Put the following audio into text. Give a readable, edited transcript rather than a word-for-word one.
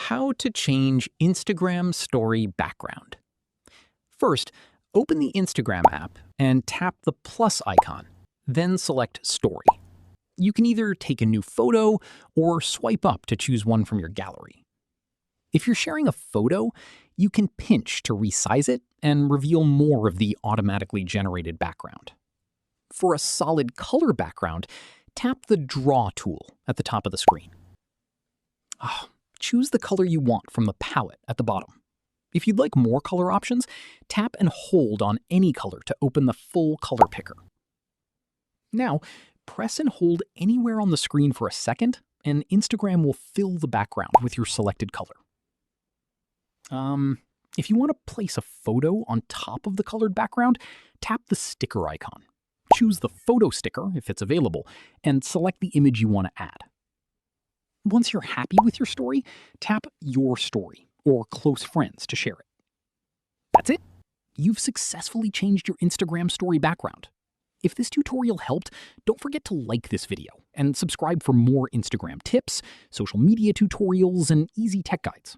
How to change Instagram story background. First, open the Instagram app and tap the plus icon, then select Story. You can either take a new photo or swipe up to choose one from your gallery. If you're sharing a photo, you can pinch to resize it and reveal more of the automatically generated background. For a solid color background, tap the Draw tool at the top of the screen. Choose the color you want from the palette at the bottom. If you'd like more color options, tap and hold on any color to open the full color picker. Now, press and hold anywhere on the screen for a second, and Instagram will fill the background with your selected color. If you want to place a photo on top of the colored background, tap the sticker icon. Choose the photo sticker if it's available, and select the image you want to add. Once you're happy with your story, tap Your Story or Close Friends to share it. That's it. You've successfully changed your Instagram story background. If this tutorial helped, don't forget to like this video and subscribe for more Instagram tips, social media tutorials, and easy tech guides.